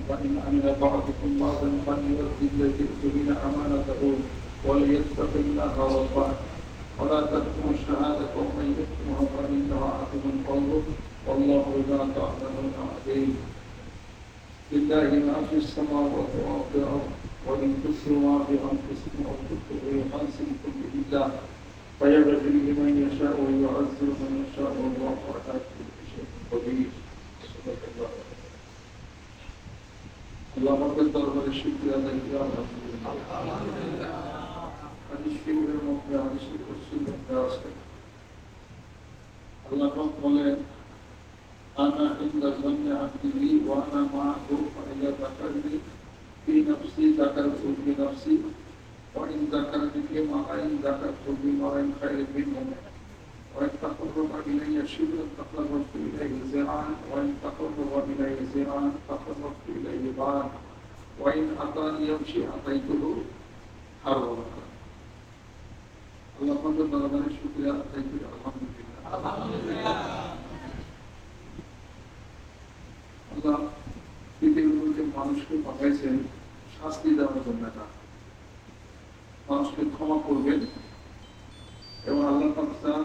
فإن عمل بعضكم بعضا فليؤدي الذي اؤتمن أمانته وليتق الله ربه ولا تكتموا الشهادة ومن يكتمها فإنه آثم قلبه والله بما تعملون عليم. لله ما في السماوات وما في الأرض وإن تسروا ما في أنفسكم أو تخفوه يحاسبكم به الله فيغفر لمن يشاء ويعذب من يشاء والله على كل شيء قدير. صدق الله. আল্লাহ আমাদের দরবারে শুকরিয়া আদায় করি আলহামদুলিল্লাহ। হাদিস শরীফের মধ্যে হাদিসের তফসিল মধ্যে আছে আল্লাহ পাক বলেন আনা ইনদা যান্নি আবদি বি ওয়া আনা মা'হু ফাইযা যাকারনি ফি নাফসি যাকারতু ফি নাফসি ওয়া ইন যাকারনি ফি মা'ইন যাকারতু ফি মা'ইন খায়রিন মিনহু ওয়া ইন তাকাররাবা ইলাইয়া শিবরান তাকাররাবতু ইলাইহি যিরা'আন ওয়া ইন তাকাররাবা ইলাইহি যিরা'আন তাকাররাবতু ইলাইহি বা'আন ওয়া ইন আতানি ইয়ামশি আতাইতুহু হারওয়াতা। আল্লাহ পাকের দরবারে শুকরিয়া আদায় করি আলহামদুলিল্লাহ। আল্লাহ পৃথিবীর মধ্যে মানুষকে পাঠাইছেন শাস্তি দেওয়ার জন্য না, মানুষকে ক্ষমা করবেন এবং আল্লাহ পাক চান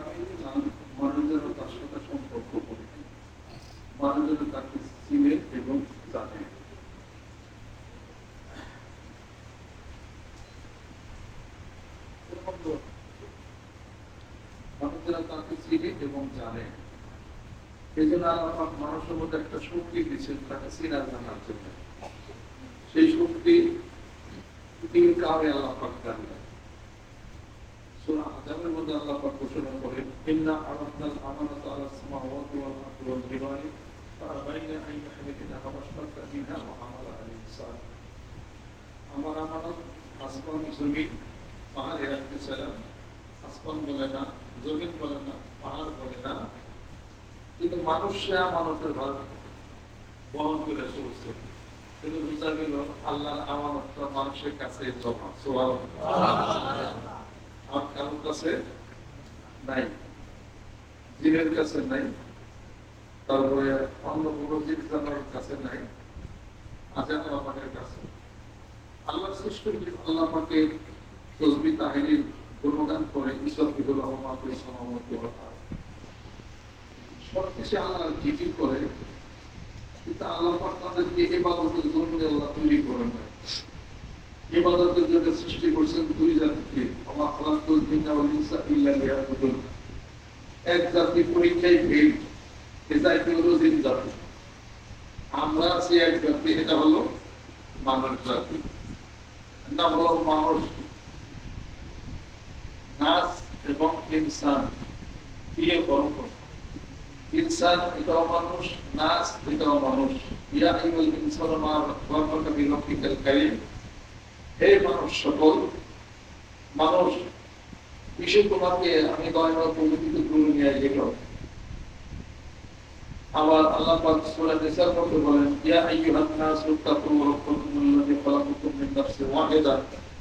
মানুষের তার সাথে সম্পর্ক করবে, মানুষের তাকে চিনে এবং জানে। মানুষেরা তাকে চিনে এবং জানে, এই জন্য আল্লাহ মানুষের মধ্যে একটা শক্তি দিচ্ছেন তাকে চিনা জানার জন্য। সেই শক্তি তিন কারণে আল্লাহ পাক দান করেন। সূরা আযাবের মধ্যে আল্লাহ পাক ঘোষণা করেন ইন্না আরাদনাল আমানাতা আলাস সামাওয়াতি ওয়াল আরদি ওয়াল জিবালি ফাআবাইনা আন ইয়াহমিলনাহা ওয়াশফাকনা মিনহা ওয়া হামালাহা আল ইনসান। আমার আমানত আসমান জমিন পাহাড় রাখতে ছিলাম, আসমান বলে না, জমিন বলে না, পাহাড় বলে না, কিন্তু মানুষরা মানুষের ভার বহন করে চলছে। কিন্তু বুঝা গেল আল্লাহর আমানতটা মানুষের কাছে জমা, আর কারোর কাছে নাই, জিনের কাছে নাই, তারপরে অন্য কোনো জীব জানোয়ারের কাছে নাই, আছে আল্লাহ পাকের কাছে। আল্লাহ সৃষ্টি আল্লাহ পাকের তসবিহ তাহলিল গুণগান করে ইসবিহুল্লাহ মা ফিস সামাওয়াতি ওয়াল আরদ সবকিছু আল্লাহ জিকির করে, কিন্তু আল্লাহ পাক তাদেরকে ইবাদতের জন্য আল্লাহ তৈরি করেন না। ইবাদতের জন্য সৃষ্টি করেছেন দুই জাতিকে, ওয়া খালাকুল জিন্না ওয়াল ইনসা ইল্লা লিয়াবুদুন। এক জাতি পরীক্ষায় ফেল, এটা হলো জিন জাতি। আমরা আছি এক জাতি, এটা হলো মানব জাতি। নাম হলো মানুষ, নাস এবং ইনসান দিয়ে বর্ণ। ইনসান এটাও মানুষ, নাস এটাও মানুষ। ইয়া আইয়ুহাল ইনসানু মা গাররাকা বিরাব্বিকাল কারীম, হে মানুষ সকল, মানুষ কিসে তোমাকে আমি দয়াময় পবিত্র করে নিয়ে গেল। আবার আল্লাহ পাক সূরা নিসার মধ্যে বলেন ইয়া আইয়ুহান নাসু তাকু রাব্বাকুম আল্লাযী খালাকাকুম মিন নাফসিন ওয়াহিদা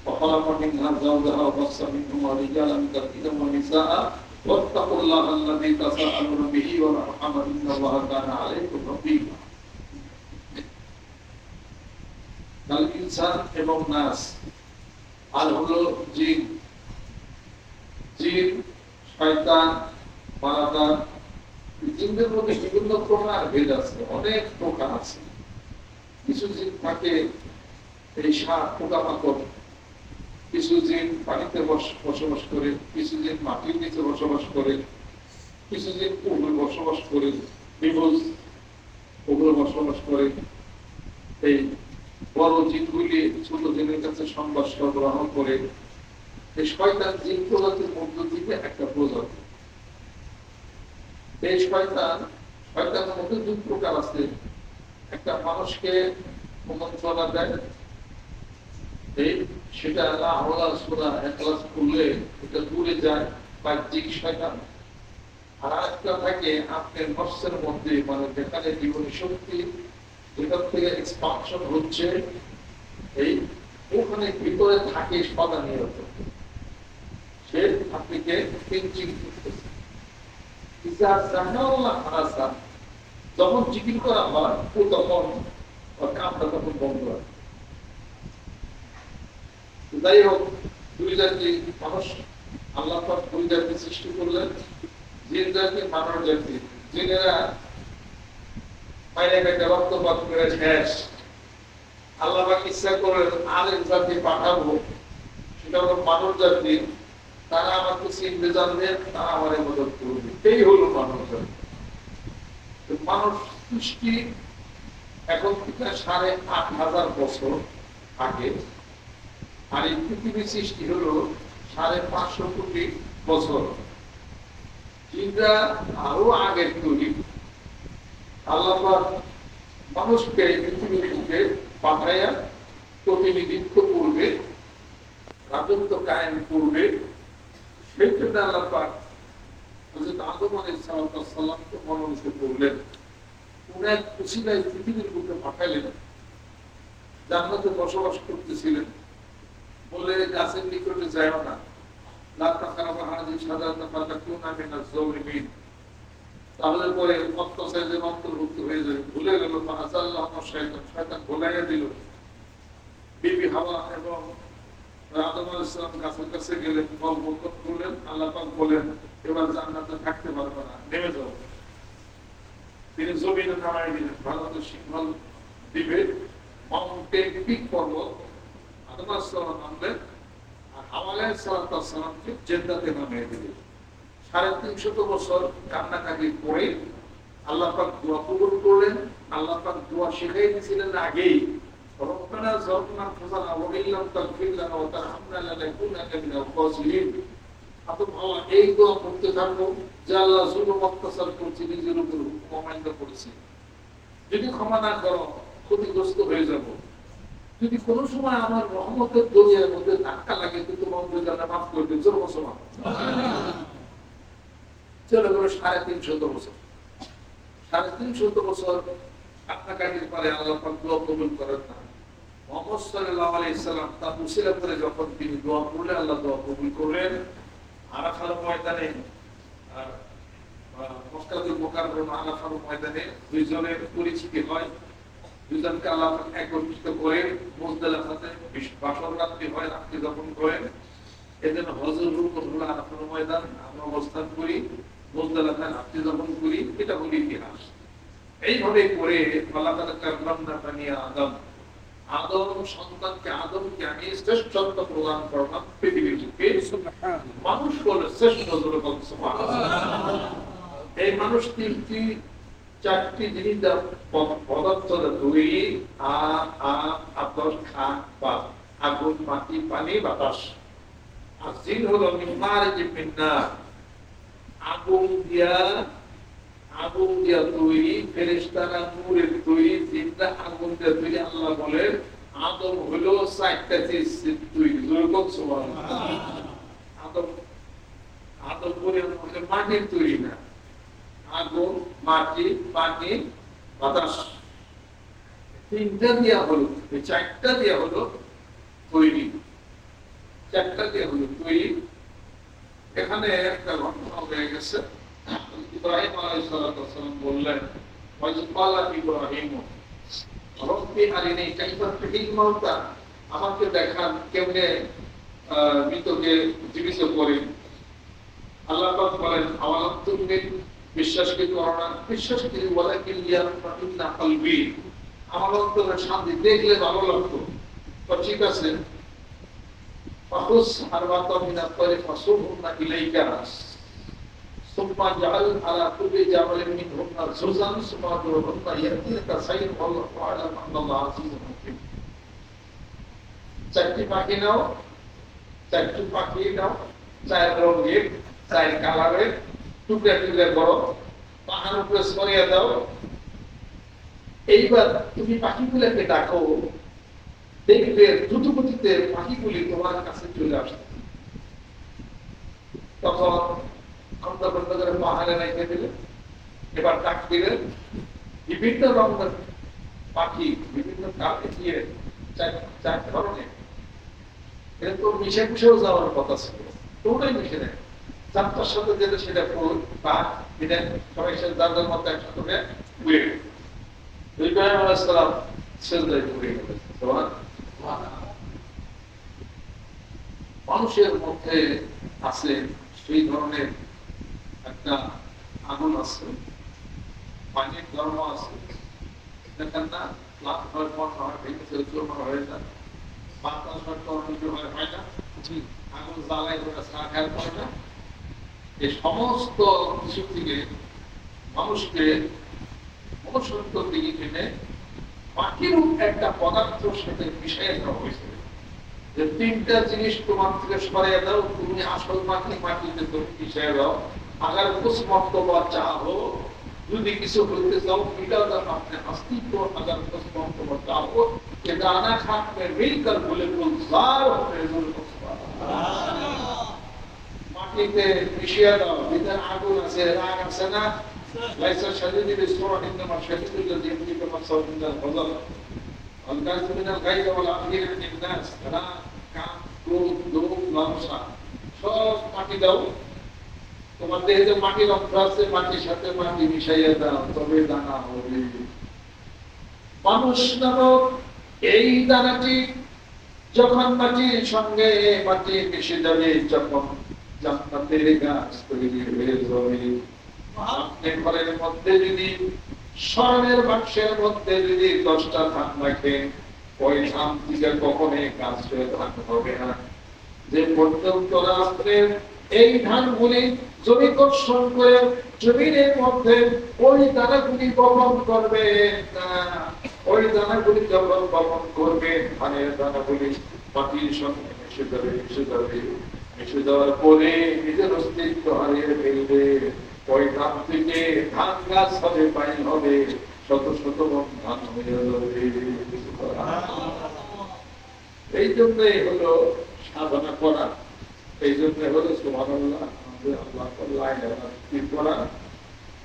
ওয়া খালাকা মিনহা যাওজাহা ওয়া বাসসা মিনহুমা রিজালান কাসীরান ওয়া নিসাআ ওয়াত্তাকুল্লাহা আল্লাযী তাসাআলুনা বিহি ওয়াল আরহাম ইন্নাল্লাহা কানা আলাইকুম রাকীবা। তাহলে ইনসান এবং নাস আর হলো জিন। জিন, শয়তান, মালাকান, জিনদের মধ্যে বিভিন্ন প্রকার ভেদ আছে, অনেক প্রকার আছে। কিছু জিন থাকে এই সাপ পোকামাকড়, কিছু জিন পানিতে বসবাস করে, কিছু জিন মাটির নিচে বসবাস করে, কিছু জিন উপরে বসবাস করে, বিভুজ উপরে বসবাস করে। এই বড় জিনগুলি ছোট জিনের কাছে সংবাদ গ্রহণ করে। এই শয়তান জিন প্রজাতির মধ্য থেকে একটা প্রজাতি। এই শয়তানের মধ্যে দুই প্রকার আছে। একটা মানুষকে কুমন্ত্রণা দেয়, সেটা আহলা সোনা একলাস করলে এটা দূরে যায়, বাহ্যিক শয়তান। আর একটা থাকে আপনার নফসের মধ্যে, মানে যেখানে জীবনী শক্তি যেখান থেকে এক্সপানশন হচ্ছে, এই ওখানে ভিতরে থাকে সদা নিয়ত, সে আপনাকে পিঞ্চিং করতেছে। যখন জিকির করা হয় ও তখন ওর কামটা তখন বন্ধ হয়। যাই হোক, দুই জাতি মানুষ, আল্লাহ পাক দুই জাতি সৃষ্টি করলেন, জিন জাতি, মানব জাতি। জিনেরা বাইরে একটা রক্তপাত করে শেষ। আল্লাহ পাক ইচ্ছা করেন আরেক জাতি পাঠাবো, সেটা হলো মানব জাতি। তারা আমাকে চিনতে জানবে, তারা আমার মদত করবে। এই হলো মানব জাতি। মানুষ সৃষ্টি এখন থেকে 8,500 বছর আগে, আর এই পৃথিবী সৃষ্টি হলো 550 কোটি বছর। জিনরা আরো আগের তৈরি। আল্লাহ পাক মানুষকে পৃথিবীর বুকে পাঠাইয়া প্রতিনিধিত্ব করবে, রাজত্ব কায়েম করবে। সেই জন্য আল্লাহ পাক হযরত আদম আলাইহিস সালামকে মনোনীত করলেন। উনি এক উসিলায় পৃথিবীর বুকে পাঠাইলেন। জান্নাতে বসবাস করতেছিলেন বলে গাছের নিকটে যায় না, তাহলে পরে অত্যাচারের অন্তর্ভুক্ত হয়ে যায়। ভুলে গেল, শয়তান ভুলাইয়া দিল। বিবি হাওয়া এবং আদম আলাইহিস সালাম গাছের কাছে গেলেন, ফল বরকত করলেন। আল্লাহ পাক বলেন, এবার জান্নাতে থাকতে পারবে না, নেমে যাও। তিনি জমিনে নামাই দিলেন, ভারতের সিংহল দ্বীপে মাউন্টেন পিক পর্বত। আদম আলাইহিস সালাম নামলেন, আর হাওয়া আলাইহিস সালামকে জেদ্দাতে নামিয়ে দিলেন। 350 বছর কান্নাকাটি করে আল্লাহ পাক দোয়া কবুল করলেন। আল্লাহ পাক দোয়া শিখিয়ে দিয়েছিলেন আগেই, রব্বানা যালামনা আনফুসানা ওয়া ইন লাম তাগফির লানা ওয়া তারহামনা লানাকুনান্না মিনাল খাসিরিন। আদম হাওয়া এই দোয়া করতে থাকলো যে আল্লাহ জুলুম অত্যাচার করছি, নিজের উপর অমান্য করেছি, যদি ক্ষমা না করো ক্ষতিগ্রস্ত হয়ে যাব। যদি কোন সময় আমার রহমতের দরিয়ার মধ্যে ধাক্কা লাগে, কিন্তু তোমার জানা মাফ করে দিন। জোর মুসলমান চলে গেল 350 বছর। 350 বছর কান্নাকাটির পরে আল্লাহ পাক দোয়া কবুল করেন না। মুহাম্মদ সাল্লাল্লাহু আলাইহি সাল্লাম তার উসিলা করে যখন তিনি দোয়া করলেন, আল্লাহ দোয়া কবুল করলেন। আরাফার ময়দানে, মক্কাতুল মুকাররমা আরাফার ময়দানে দুইজনের পরিচিতি হয়। দুজনকে আল্লাহ পাক একত্রিত করে মুজদালিফাতে বাসর রাত্রি হয়, রাত্রি যাপন করেন। এজন্য হজর রুকুন হলো আরাফার ময়দান, আমরা অবস্থান করি, মুজদালিফায় রাত্রি যাপন করি। এটা হলো ইতিহাস। এইভাবে করে আল্লাহ তাআলা কাররামনা বানি আদম, আদম সন্তানকে, আদমকে আমি শ্রেষ্ঠত্ব প্রদান করলাম পৃথিবীর বুকে। মানুষ বলে শ্রেষ্ঠ, সুবহানাল্লাহ। এই মানুষ চারটি জিনিস পদার্থ তৈরি, আগুন, মাটি, পানি, বাতাস। আর জিন হলো আগুন দিয়া তৈরি, ফেরেশতারা নূরের তৈরি, জিনরা আগুন দিয়া তৈরি। আল্লাহ বলেন আদম হলো 4টা চিজ তৈরি। আদম করে মাটির তৈরি না, আগুন, মাটি, পানি, বাতাস, 3টা দিয়া হলো, 4টা দিয়া হলো তৈরি, 4টা দিয়া হলো তৈরি। এখানে একটা ঘটনা হয়ে গেছে। ইব্রাহিম আলাইহিস সালাম বললেন, ইব্রাহিম রব্বি আরিনি কাইফা তুহিল মাউতা, আমাকে দেখান কেমনে মৃতকে জীবিত করেন। আল্লাহ পাক বলেন, আওয়ালাম তুমিন, বিশ্বাস কি করো না? বিশ্বাস করি, ওয়ালাকিন লিয়াতমাইন্না কলবি, আমার অন্তরে শান্তি, দেখলে ভালো লাগতো। তো ঠিক আছে, ফাখুস আরবাতা মিনাত তারিফ ফাসুবহুন্না ইলাইকা সুম্মা জাআল আলা কুল্লি জাবালিন মিনহুন্না জুজান সুম্মা দুরহুন্না ইয়াতিকা সাইয়্যিদ আল্লাহু আ'লাম আন্নাল্লাহু আযীজুন হাকীম। 4টি পাখি নাও, 4টি পাখি নাও, 4 রঙের, 4 কালারের, টুকরা টুকরা করো, পাহাড় উপরে ছড়িয়ে দাও। এইবার তুমি পাখিগুলোকে ডাকো, দেখবে দ্রুত গতিতে পাখিগুলি তোমার কাছে চলে আসবে। তখন আমরা বন্ধ করে পাহাড়ে রেখে দিলে, এবার ডাক দিলেন। বিভিন্ন রঙের পাখি, বিভিন্ন কালে দিয়ে 4 ধরনের, এটা তো মিশে মিশেও যাওয়ার কথা ছিল, তোমরাই মিশে নেয়। 4টার সাথে যেটা সেটা ফুল বা এটা সবাই সাথে যার মতো একসাথে উড়ে। ইব্রাহিম আলাইহিস সালাম সেজদায় পড়ে গেলেন। মানুষের মধ্যে আছে সেই ধরনের একটা আগুন আছে, পানির ধর্ম আছে, দেখেন না লাভ হয় বন্ধ হয় ভেঙেছে চুরমার হয়ে যায়, বাতাস হয় না, আগুন জ্বালায় ওটা ছাড়া হয় না। এই সমস্ত কিছু থেকে মানুষকে মনুষ্যত্ব দিকে টেনে মাটির একটা পদার্থের সাথে মিশিয়ে দেওয়া হয়েছে, যে তিনটা জিনিস তোমার থেকে সরিয়ে দাও, তুমি আসল মাটিতে তুমি মিশিয়ে দাও, अगर उस मर्तबा चाहो यदि किसी बोलते जाओ मिटा अपने अस्तित्व, अगर उस मर्तबा चाहो कि दाना खाक में मिलकर बोले गुलजार माटिते मिशिया दाओ, इधर आगुन আছে রাগ আছে না, লাইসা শাদীদুল ইসরা ইন্নামা শাদীদুল লাযী ইয়ামলিকু মাসাউ মিনাল গযব والكاظم من الغيظ والعافين عن الناس, রাগ কাম ক্রোধ লোভ লালসা সব মাটি দাও, তোমার দেহে যে মাটির অংশ আছে মাটির সাথে মাটি মিশাইয়া দাও, তবে দানা হবে। মানুষ নামক এই দানাটি যখন মাটির সঙ্গে মাটি মিশে যাবে, যখন জান্নাতের গাছ তৈরি হয়ে যাবে। আপনি ঘরের মধ্যে যদি স্বর্ণের বাক্সের মধ্যে যদি 10টা ধান রাখেন, ওই ধান থেকে কখনোই গাছ হয়ে ধান হবে না, যে পর্যন্ত রাত্রের এই ধানগুলি জমি কর্ষণ করে জমিনের মধ্যে ওই দানাগুলি বপন করবে না, ওই দানাগুলি যখন বপন করবে ধানের দানাগুলি মাটির সঙ্গে মিশে যাবে, মিশে যাওয়ার পরে নিজের অস্তিত্ব হারিয়ে ফেলবে। ওই ধান থেকে ধান গাছ হবে, পানি হবে, শত শত ধান হয়ে যাবে। এই জন্যই হলো সাধনা করা, এই জন্য হলো সুবহানাল্লাহ, আল্লাহ করা,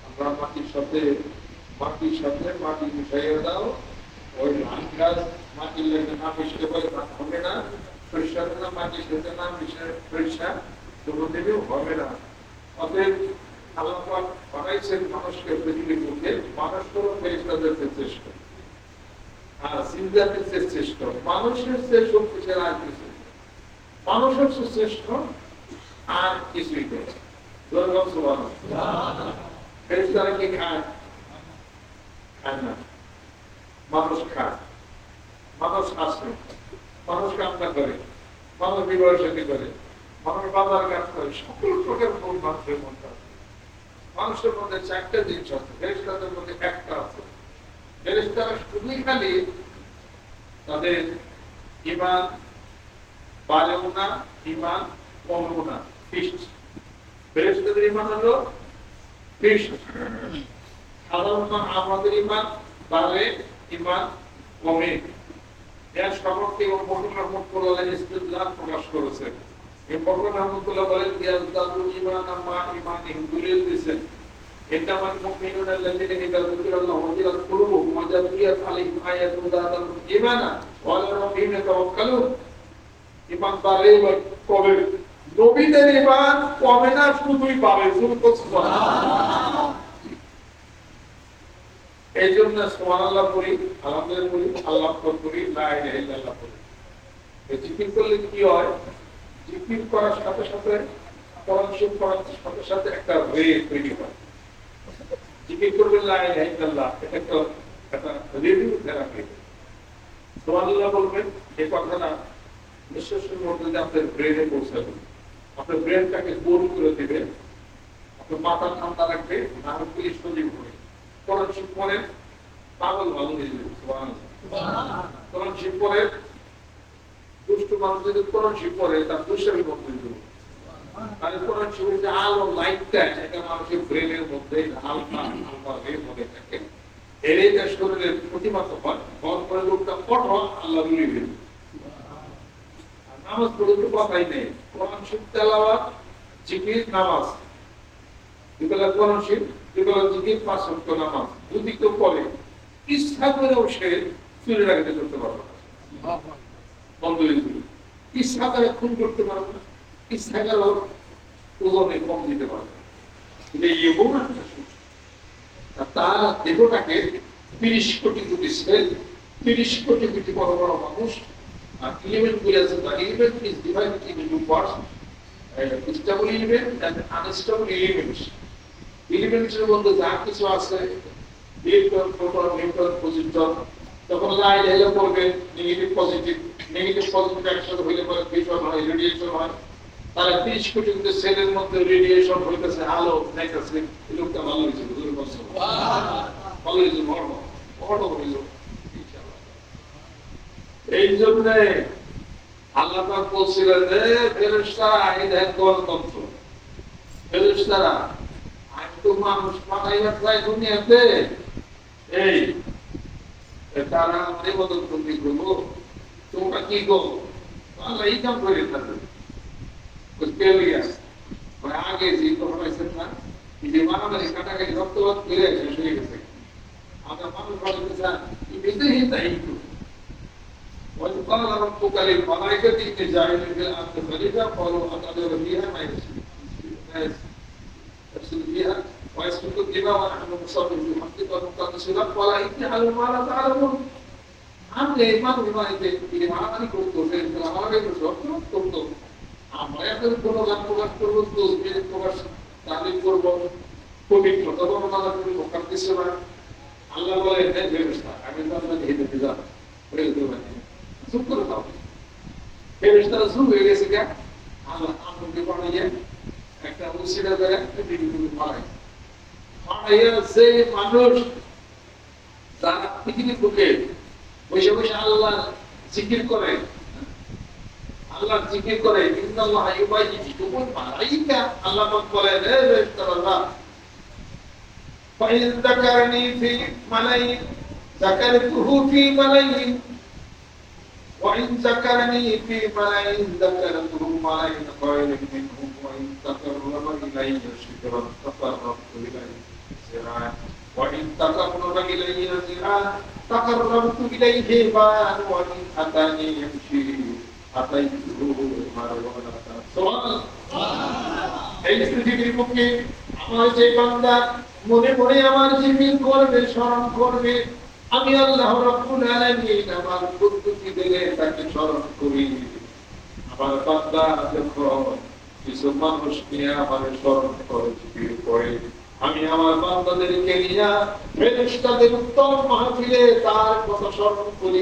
আমরা মাটির সাথে মাটি মিশাইয়া দাও, ওই ধান গাছ মাটির লেগে না মিশতে পারে ধান হবে না, পরিষ্কার না মাটির সাথে না মিশে পরিষ্কার কোনোদিনও হবে না। অতএব আল্লাহ পাক বানাইছেন মানুষকে পৃথিবীর বুকে, মানুষ কোনো ফেরেশতাদের চেয়ে শ্রেষ্ঠ, আর জিন্দাদের চেয়ে শ্রেষ্ঠ, মানুষের চেয়ে শক্তিশালী আর কিছু, মানুষের চেয়ে শ্রেষ্ঠ আর কিছুই নেই। ফেরেশতারা কি খায়? খায় না। মানুষ খায়, মানুষ আসে, মানুষ কামনা করে, মানুষ বিবাহ শাদী করে, মানুষ বাজার কাজ করে, সকল প্রকার ভুল মানুষের মধ্যে আছে। মানুষের মধ্যে 4টা জিনিস আছে, ফেরেশতাদের মধ্যে একটা আছে। ফেরেশতারা শুধুই খালি তাদের ঈমান বাড়েও না, ঈমান কমেও না, ফিক্সড। ফেরেশতাদের ঈমান হলো ফিক্সড। সাধারণত আমাদের ঈমান বাড়ে, ঈমান কমে। এর সম্পর্কে বকর রহমাতুল্লাহ আলাইহি ইসতিদলাল প্রকাশ করেছেন। এই বকর রহমাতুল্লাহ বলেন ইয়াজদাদু ঈমানান মা ঈমানিহিম, দলিল দিয়েছেন ইন্নামাল মুমিনুনা আল্লাযীনা ইযা যুকিরাল্লাহু ওয়াজিলাত কুলুবুহুম ওয়া ইযা তুলিয়াত আলাইহিম আয়াতুহু যাদাতুহুম ঈমানা ওয়া আলা রাব্বিহিম ইয়াতাওয়াক্কালুন। ঈমান বাড়ে বা কমে, নবীদের ঈমান কমে না, শুধুই বাড়ে। সুবহানাল্লাহ। এই জন্য সুবহানাল্লাহ বলি, আলহামদুলিল্লাহ বলি, আল্লাহ আকবার বলি, লা ইলাহা ইল্লাল্লাহ বলি। এই জিকির করলে কি হয়? জিকির করার সাথে সাথে, কোরআন শরীফ পড়ার সাথে সাথে একটা রে তৈরি হয়। জিকির করবেন লা ইলাহা ইল্লাল্লাহ, এটা একটা রেডিও থেরাপি। সুবহানাল্লাহ বলবেন, এই কথাটা নিঃশ্বাসের মধ্যে দিয়ে আপনার ব্রেনে পৌঁছাবে, আপনার ব্রেনটাকে গোল করে দিবে, আপনার মাথা ঠান্ডা রাখবে, নারকগুলি সজীব হবে। কোরআন শরীফ পড়ে পাগল ভালো হয়ে যাবে। সুবহানাল্লাহ। কোরআন শরীফ পড়ে দুষ্ট মানুষ যদি কোরআন শরীফ পড়ে তার দুষ্টামি বন্ধ হয়ে যাবে। আর কোরআন শরীফের যে আলো লাইটটা, এটা মানুষের ব্রেনের মধ্যে হালকা হালকা হয়ে মনে থাকে, এরই তার শরীরের প্রতিমাত হয়। হওয়ার পরে লোকটা কঠোর আল্লাহ বলি বেরোবে। নামাজ পড়ে তো কথাই নেই, কোরআন শরীফ তেলাওয়াত, জিকির, নামাজ, এগুলা কোরআন শরীফ, এগুলা জিকির, 5 ওয়াক্ত নামাজ। যদি কেউ পড়ে ইচ্ছা করেও সে চুরি রাখতে করতে পারবে না, বন্ধ হয়ে যাবে। ইচ্ছা করে খুন করতে পারবে না, ইচ্ছা করে ওজনে কম দিতে পারবে না। এমন একটা তার দেহটাকে 30 কোটি কোটি সেল 30 কোটি কোটি বড় বড় মানুষ, আর element গুলি আছে, the element is divided into two parts, stable element and unstable elements. Elements এর মধ্যে যা কিছু আছে, ইলেকট্রন, প্রোটন, নিউট্রন, পজিট্রন, তখন লাইট এলো পড়বে, নেগেটিভ পজিটিভ একসাথে হইলে পরে ফিউশন হয়, রেডিয়েশন হয়। তারা 30 কোটি কোটি সেলের মধ্যে রেডিয়েশন হইতেছে, আলো দেখাচ্ছে, এই লোকটা ভালো হয়েছে, বুঝতে পারছো? ভালো হয়েছে, বড় হইলো। এই জন্য আল্লাহ পাক বলছিলেন যে ফেরেশতারা এই দেখেন গণতন্ত্র, ফেরেশতারা আজ তো মানুষ পাঠাইয়া যায় দুনিয়াতে, এই তারা আমাদের মদত বন্দি করবো, তোমরা কি গো আল্লাহ এই কাম করে থাকবে বুঝতে লিয়া আগে যে কথা পাইছেন না, যে মারামারি কাটাকাটি রক্তপাত করে শেষ হয়ে গেছে। আমরা মানুষ বলতে চান বিদেহীনতা এইটু وإذ قال ربك للملائكة إني جاعل في الأرض خليفة قالوا أتجعل فيها ما يفسد فيها ويسفك الدماء ونحن نسبح بحمدك ونقدس لك ولا تفعل ما لا تعلمون। আমরা এই মানুষগুলোকে তিনি মারামারি করতো, আমাদের রক্তপাত করতো, আমরা এখন কোনো গান প্রকাশ করবো, তসবিহ প্রকাশ তালিম করবো, পবিত্রতা বর্ণনা করবো, কাঁদতেছে না। আল্লাহ বলে ফেরেশতা আমি তো আপনাকে হেঁটে যাব বলে দিতে পারি, চুপ করে দাও। ফেরেশতারা চুপ হয়ে গেছে কে? আল্লাহ আমাকে বানাইয়ে একটা উসিলা করে বানাইয়া যে মানুষ যারা পৃথিবীর বুকে বসে বসে আল্লাহ জিকির করে, আল্লাহ জিকির করে, ইন্নাল্লাহ ইউবাইয়িতুকুম মালাইকা, আল্লাহ পাক বলে হে ফেরেশতারা فإن ذكرني في ملئ ذكرته في ملئ وإن ذكرني في ملئ ذكرته ملئ خير منهم وإن تقرب إلي شبرا تقربت إليه ذراعا وإن تقرب إلي ذراعا تقربت إليه باعا وإن أتاني يمشي أتيته هرولة سبحان الله। এই পৃথিবীর বুকে আমার যে বান্দা মনে মনে আমার জিকির করবে, স্মরণ করবে, আমি আল্লাহ রাব্বুল আলামিন আমার কুদরতি দিলে তাকে স্মরণ করি। আমার বান্দা যখন কিছু মানুষ নিয়ে আমার স্মরণ করে জিকির করে, আমি আমার বান্দাদেরকে নিয়ে ফেরেশতাদের উত্তম মাহফিলে তার কথা স্মরণ করি।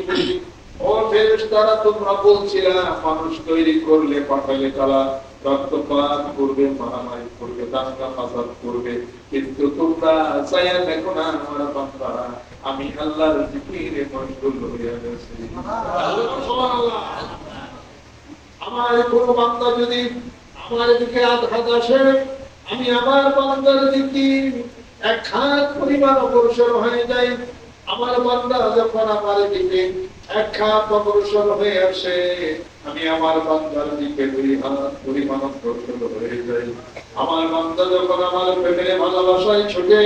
ও ফেরেশতারা তোমরা বলছিলা মানুষ তৈরি করলে পাঠালে তারা রক্তপাত করবে, মারামারি করবে, দাঙ্গা ফাসাদ করবে, কিন্তু তোমরা চাইয়া দেখো না আমার বান্দা আমি আল্লাহর জিকিরে মশগুল হয়ে গেছি। সুবহানাল্লাহ। আমার কোন বান্দা যদি আমার দিকে আঘাত আসে, আমি আমার বান্দার জিকির এক হাত পরিমাণ অগ্রসর হয়ে যাই। আমার বান্দা যখন আমার দিকে এক হাত অগ্রসর হয়ে আসে, আমি আমার বান্দার দিকে 2 হাত পরিমাণ অগ্রসর হয়ে যাই। আমার বান্দা যখন আমার প্রেমে ভালোবাসায় ছুটে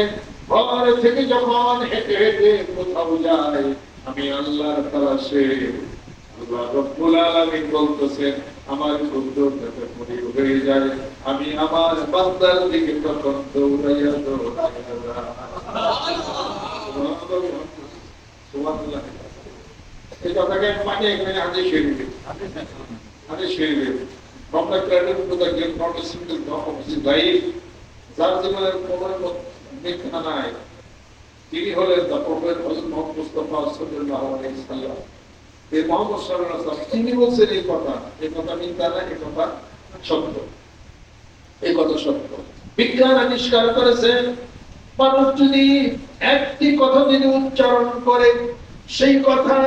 ঘর থেকে যখন হেঁটে হেঁটে কোথাও যায়, আমি আল্লাহর তালাশে, আল্লাহ রাব্বুল আলামিন বলতেছেন আমার কুদরতে মনির হয়ে যায়, আমি আমার বান্দার দিকে তখন দৌড়াইয়া দৌড়াইয়া সুবহানাল্লাহ। এই কথাকে মানে এখানে হাদিস শরীফে আমরা credit to the gift not a single drop of his life, যার জীবনের কোনো মিথ্যা নাই, তিনি হলেন দ্য প্রফেট হযরত মুহাম্মদ মুস্তাফা সাল্লাল্লাহু আলাইহি ওয়াসাল্লাম। এই মুহাম্মদ সাল্লাল্লাহু আলাইহি ওয়াসাল্লাম তিনি বলছেন এই কথা মিথ্যা না, এই কথা সত্য, এই কথা সত্য। বিজ্ঞান আবিষ্কার করেছেন মানুষ যদি একটি কথা যদি উচ্চারণ করে, সেই কথা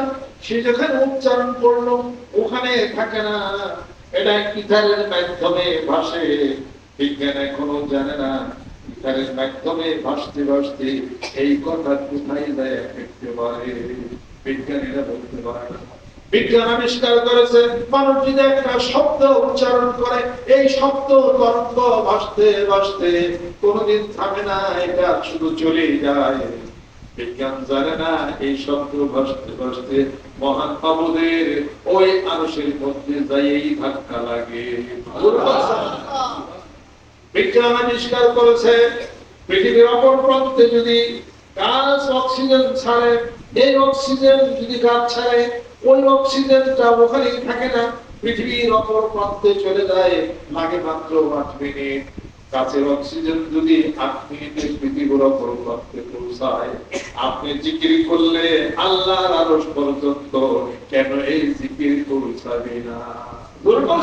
সে যেখানে উচ্চারণ করলো ওখানে থাকে না, এটা ইথারের মাধ্যমে ভাসে। বিজ্ঞান এখনো জানে না ইথারের মাধ্যমে ভাসতে ভাসতে এই কথা কোথায় যায় একেবারে বিজ্ঞানীরা বলতে পারে না। বিজ্ঞান আবিষ্কার করেছে মানুষ যদি একটা শব্দ উচ্চারণ করে, এই শব্দ তরঙ্গ ভাসতে ভাসতে কোনোদিন থামে না, এটা শুধু চলেই যায়। বিজ্ঞান জানে না এই শব্দ ভাসতে ভাসতে মহান মাবুদের ওই আরশের মধ্যে যাইয়েই ধাক্কা লাগে। বিজ্ঞান আবিষ্কার করেছে পৃথিবীর অপর প্রান্তে যদি গাছ অক্সিজেন ছাড়ে, এই অক্সিজেন যদি গাছ ছাড়ে, ওই অক্সিজেনটা ওখানেই থাকে না, পৃথিবীর অপর প্রান্তে চলে যায়, লাগে মাত্র 8 মিনিট। গাছের অক্সিজেন যদি 8 মিনিটে পৃথিবীর অপর প্রান্তে পৌঁছায়, আপনি জিকির করলে আল্লাহর আরশ পর্যন্ত কেন এই জিকির পৌঁছাবে না? দুর্বল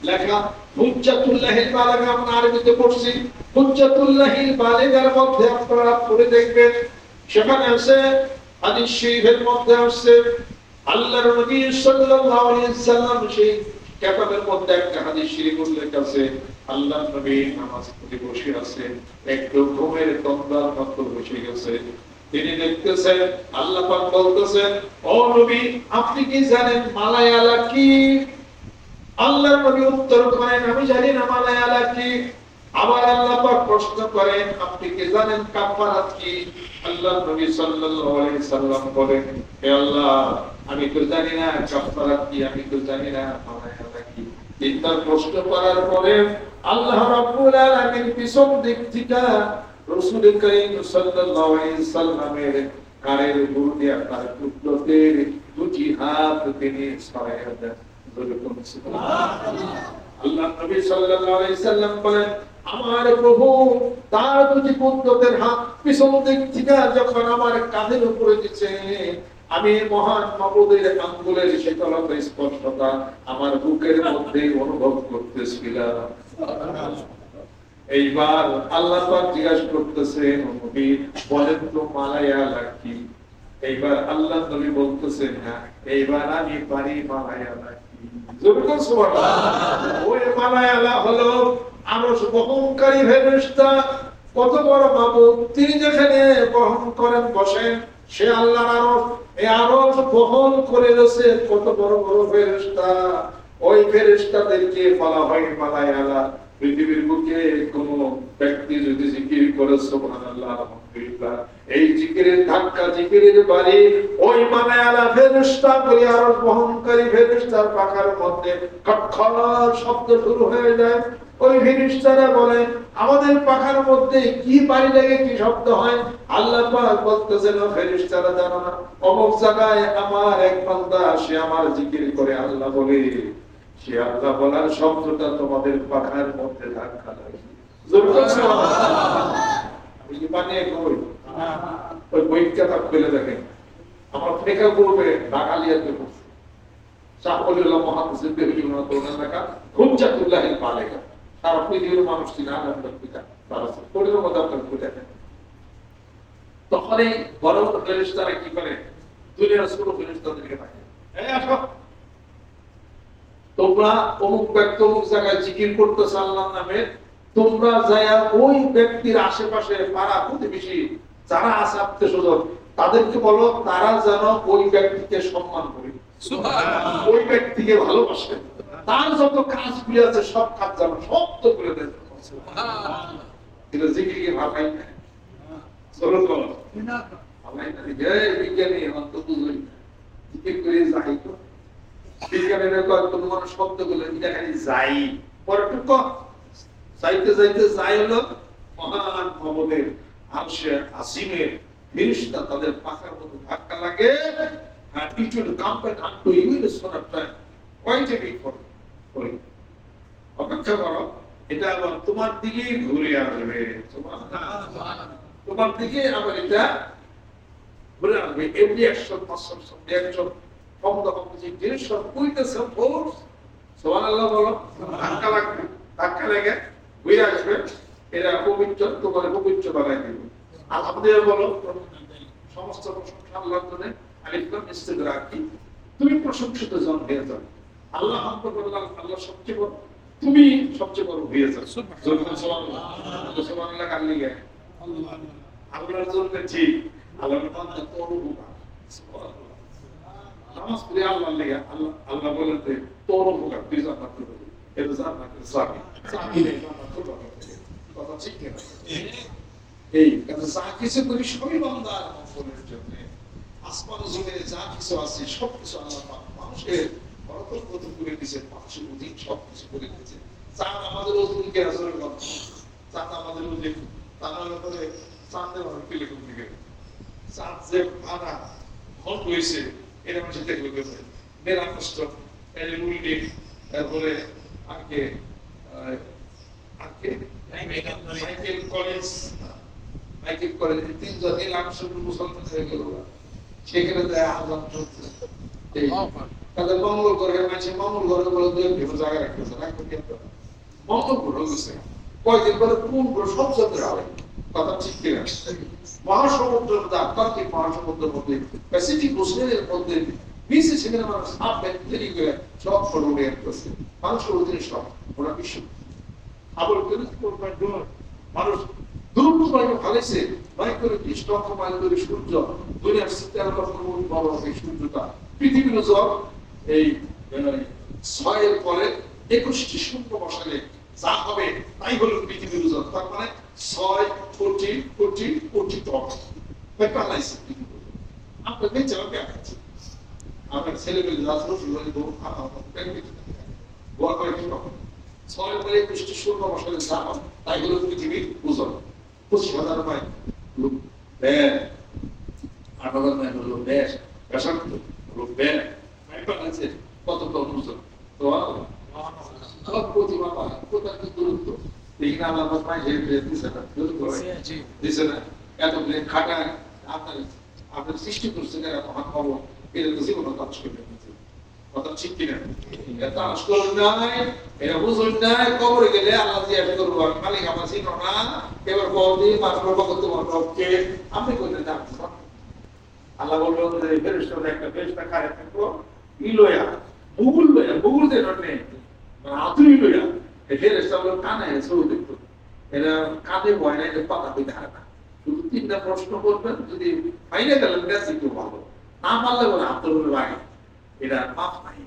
লেখা হুজ্জাতুল্লাহিল বালিগা, আমরা আরবিতে পড়ছি। হুজ্জাতুল্লাহিল বালিগার মধ্যে আপনারা পড়ে দেখবেন, সেখানে আছে হাদিস শরীফের মধ্যে আছে আল্লাহর নবী সাল্লাল্লাহু আলাইহি সাল্লাম সেই কিতাবের মধ্যে একটা হাদিস শরীফ উল্লেখ আছে, আল্লাহর নবী নামাজ পড়ে বসে আছে, একটু ঘুমের তন্দ্রার মতো বসে গেছে। তিনি দেখতেছেন আল্লাহ পাক বলতেছেন, ও নবী আপনি কি জানেন মালায়ালা কি? আল্লাহর নবী উত্তর করেন, আমি জানি না মালায়ালা কি। আবার আল্লাহ পাক প্রশ্ন করেন, আপনি কি জানেন কাফারাত কি? আল্লাহর নবী সাল্লাল্লাহু আলাইহি সাল্লাম বলেন, হে আল্লাহ আমি তো জানি না কাফারাত কি, আমি তো জানি না মালায়ালা কি। তিনটা প্রশ্ন করার পরে আল্লাহ রাব্বুল আলামিন পিছন দিক থেকে রাসূল করিম সাল্লাল্লাহু আলাইহি সাল্লামের কানের উপর দিয়ে তার কুদরতে দুটি হাত তিনি সরাইয়া দেন। আল্লাহ নবী সাল্লাল্লাহু আলাইহি সাল্লাম বলেন, আমার প্রভু তার দুটি কুদরতের হাত পিছন দিক থেকে যখন আমার কাঁধের উপরে দিয়েছে, আমি মহান মাবুদের আঙ্গুলের শীতলতা স্পষ্টতা আমার বুকের মধ্যে অনুভব করতেছিলাম। এইবার আল্লাহ পাক জিজ্ঞাসা করতেছেন, নবী বলেন তো মালায়ালা কি? এইবার আল্লাহ নবী বলতেছেন, হ্যাঁ এইবার আমি পারি মালায়ালা কি। জোরে সুবহানাল্লাহ। ওই মালায়ালা হলো আরশ বহনকারী ফেরেশতা। কত বড় মাবুদ, তিনি যেখানে বহন করেন বসেন, সে আল্লাহর আরশ, এই আরশ বহন করে রয়েছে কত বড় বড় ফেরেশতা। ওই ফেরেশতাদেরকে বলা হয় মালায়ালা। পৃথিবীর বুকে কোন ব্যক্তি যদি জিকির করে সুবহানাল্লাহ আলহামদুলিল্লাহ, এই জিকিরের ধাক্কা, জিকিরের বাড়ি ওই মালায়ালা ফেরেশতা বলি আরশ বহনকারী ফেরেশতার পাখার মধ্যে খটখট শব্দ শুরু হয়ে যায়। ওই ফেরেশতারা বলে, আমাদের পাখার মধ্যে কি বাড়ি লাগে, কি শব্দ হয়? আল্লাহ পাক বলতেছেন, ও ফেরেশতারা জানো না, অমুক জায়গায় আমার এক বান্দা সে আমার জিকির করে আল্লাহ বলে, সে আল্লাহ বলার শব্দটা তোমাদের পাখার মধ্যে ধাক্কা লাগে। জোরে বলো সুবহানাল্লাহ। এই বানিয়ে কই ওই বইটা খুলে দেখেন, আমার ফেকা করবে বাগালিয়াতে পড়ছে শাহওয়ালুল্লাহ মুহাদ্দিস বিহিল্লাহ তোনা লেখা হুজ্জাতুল্লাহিল বালিগা। সারা পৃথিবীর মানুষ চিনা আল্লাহর পিতা তারা পড়ে মধ্যে আপনার খুলে দেখেন। তখন এই বড় বড় ফেরেশতারা কি করে, দুনিয়ার ছোট ফেরেশতাদেরকে ডাকে, এই আসো তোমরা অমুক ব্যক্তি অমুক জায়গায় জিকির করতেছ আল্লাহর নামে, তোমরা যায়া ওই ব্যক্তির আশেপাশে পাড়া প্রতিবেশী যারা আছে আত্মীয়স্বজন তাদেরকে বলো তারা যেন ওই ব্যক্তিকে সম্মান করে, ওই ব্যক্তিকে ভালোবাসে, তার যত কাজগুলি আছে সব কাজ যেন সত্য করে দেয়। এটা জিকিরকে ভাবাই না, চলো চলো ভাবাই না, বিজ্ঞানী অন্ত বুঝই জিকির করে যাই তো বিজ্ঞানের কোন মানুষ শব্দগুলো এটা খালি যাই পরটুকু যাইতে যাইতে যাই হলো মহান ভবনের আরশে আসিমের ফেরেশতা তাদের পাখার মধ্যে ধাক্কা লাগে। আর it will come back unto you in sooner time, wait a bit for অপেক্ষা করো, এটা আবার তোমার দিকে ঘুরে আসবে। তোমার দিকে আবার এটা ঘুরে আসবে। Every action must have some reaction from the opposite direction with the same force. সুবহানাল্লাহ বলো, ধাক্কা লাগবে, ধাক্কা লেগে ঘুরে আসবে, এরা পবিত্র তোমার পবিত্র বানাই দিবে। আলহামদুলিল্লাহ বলো, সমস্ত প্রশংসা আল্লাহর জন্য। আলিফ লাম ইস্তিগরাকি, তুমি প্রশংসিত জন হয়ে যাও। আল্লাহ হামদ করলাম, আল্লাহ সবচেয়ে বড়, তুমি সবচেয়ে বড় হয়ে যাও। সুবহানাল্লাহ সুবহানাল্লাহ কাল্লি গে আল্লাহ আল্লাহর জন্য ঠিক, আল্লাহর বান্দা তোর উপকার। সুবহানাল্লাহ নামাজ পড়ে আল্লাহর লাগা আল্লাহ আল্লাহ বলেন যে তোর উপকার তুই জান্নাত করবি, এটা জান্নাতের চাবি, চাবি নেই জান্নাত করবে কথা ঠিক না? এই কারণে যা কিছু করি সবই বান্দার মঙ্গলের জন্য। আসমান জমিনে যা কিছু আছে সবকিছু আল্লাহ পাক মানুষের বরকত করে দিয়েছেন, মানুষের অধীন সবকিছু করে দিয়েছেন চাঁদ আমাদের ওজনকে আসলে চাঁদ আমাদের ওজন তার করে চাঁদের ভাবে পেলে কোন দিকে চাঁদ যে ভাড়া হট হয়েছে এটা মানুষ দেখলো কেন মেরা কষ্ট উল্টে তারপরে আগে আগে মাইকেল কলেজ তিনজন এই লামসুর মুসলমান হয়ে গেল সেখানে যায় আজান চলছে তাদের মঙ্গল গ্রহে মাঝে মঙ্গল গ্রহে বলে দুই জায়গা রাখতেছে মঙ্গল গ্রহ গেছে কয়েকদিন পরে কোন গ্রহ সব চন্দ্র হবে কথা ঠিক কিনা মহাসমুদ্রের মধ্যে আটলান্টিক মহাসমুদ্রের মধ্যে প্যাসিফিক ওশেনের মধ্যে বিশে সেখানে মানুষ সাপ ব্যাকটেরি করে সব ফটোগ্রাফি করতেছে মানুষের অধীনে সব ওরা বিশ্ব আবার মানুষ দূর বাইরে ফালেছে বাইক করে 20 লক্ষ মাইল ধরে সূর্য দুনিয়ার 13 লক্ষ কোটি বড় হবে সূর্যটা পৃথিবীর ওজন এই 6 এর পরে 21টি শূন্য বসালে যা হবে তাই হলো পৃথিবীর ওজন তার মানে 6 কোটি কোটি কোটি টন পেপালাইছে আপনার বেঁচে হবে আছে আপনার ছেলেমেয়ে যাচ্ছে শুরু বহু খাওয়া গোয়া করে কি রকম 6 এর পরে 21টি শূন্য বসালে যা হবে তাই হলো পৃথিবীর ওজন 25,000 মাইল লোক ব্যাগ 8,000 মাইল হলো ব্যাস ব্যাসার্ধ হলো ব্যাগ পেপালাইছে কত টন ওজন তো সব প্রতিমা পায় কোথায় কি দূরত্ব এখানে আল্লাহ পায় যে দিছে না দিছে না এত প্লেন খাটায় আপনার সৃষ্টি করছে এরা মহান খবর এদের তো জীবন কাজ করবে কথা ঠিক কিনা এত আশকল নাই এরা বুঝুন নাই কবরে গেলে আল্লাহ জিজ্ঞাসা করবো আমি মালিক আমার চিনো না এবার বলদি মাত্র ভগত মন্ডপকে আপনি কইতে জানতে আল্লাহ বললো যে ফেরেশতার একটা ফেরেশতা খায় থাকবো ইলোয়া বুগুল যে রটনে মানে আতুই লইয়া এই ফেরেশতা বলল কানে এসে দেখতো এরা কাঁধে ভয় নাই যে পাতা কইতে হারে না শুধু 3টা প্রশ্ন করবেন যদি পাইলে গেলেন বেশি একটু ভালো না পারলে বলে আত্মর ভাই এটা পাপ নাই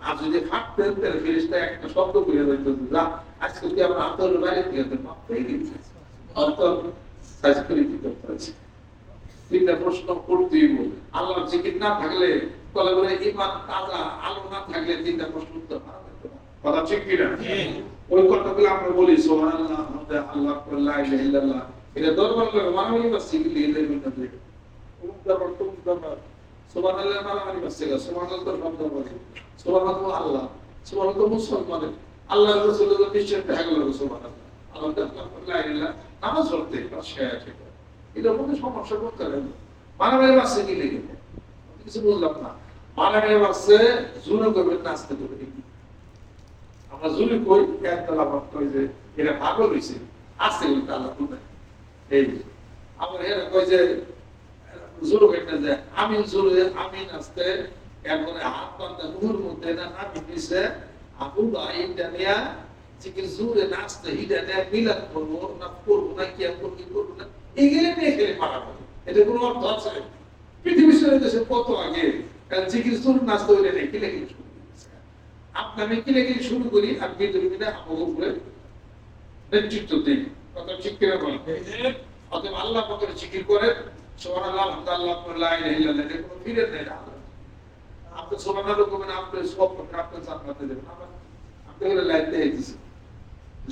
আর যদি ফাটতেন তাহলে ফেরেশতা একটা শব্দ করে দিত যা আজকে কি আমরা আত্মর বাইরে থেকে পাপ পেয়ে গেছি অর্থ সাইকোলজি করতে আছে 3টা প্রশ্ন করতেই বলে আল্লাহর জিকির না থাকলে বলে বলে ঈমান তাজা আলো না থাকলে 3টা প্রশ্ন উত্তর পাওয়া যেত না কথা ঠিক কি না ওই কথাগুলো আমরা বলি সুবহানাল্লাহ আল্লাহ লা ইলাহা ইল্লাল্লাহ এটা দরবার করে মানবী বাসি লিলে মিনাতে দরবার দরবার সুবহানাল্লাহ মানবী বাসি সুবহানাল্লাহ তো শব্দ বলে সুবহানাল্লাহ আল্লাহ সুবহানাল্লাহ মুসলমানের আল্লাহর রাসূলুল্লাহ বিশ্বের দেখা গেল সুবহানাল্লাহ আল্লাহ লা ইলাহা নামাজ পড়তে শেষ এটা এটা মধ্যে সমস্যা করতে হবে মানবী বাসি কি লিখে কিছু বুঝলাম না মানবী বাসি জুনো করবে নাচতে করবে আমরা জুলি কই একতলা ভাব কই যে এরা পাগল হইছে আছে বলতে আল্লাহ বলে এই আমার এরা কই যে জুরু কইতে যে আমিন জুরু আমিন আসতে এরপরে হাত পাতা মুহুর মধ্যে না নামি দিছে আবু বাইটা নিয়া জিকির জুরে নাচতে হিডা দেয়া মিলাদ করবো না করবো না কি করবো না এগুলো নিয়ে খেলে পারা হবে এটা কোনো অর্থ আছে পৃথিবীর সঙ্গে দেশে কত আগে জিকির জুর নাচতে হইলে নেই কিলে কিলে আপনি আমি কিলে শুরু করি আর ভিতরে ভিতরে আমাকে উপরে নেতৃত্ব দিই কথা ঠিক করে বলেন অতএব আল্লাহ পাকের জিকির করে সুবহানাল্লাহ আলহামদুলিল্লাহ লা ইলাহা ইল্লাল্লাহ এর কোনো ফিরে নেই আপনি সুবহানাল্লাহ করবেন আপনি সব করবেন আপনি জান্নাতে যাবেন আপনি হলে লাইতে দিয়েছি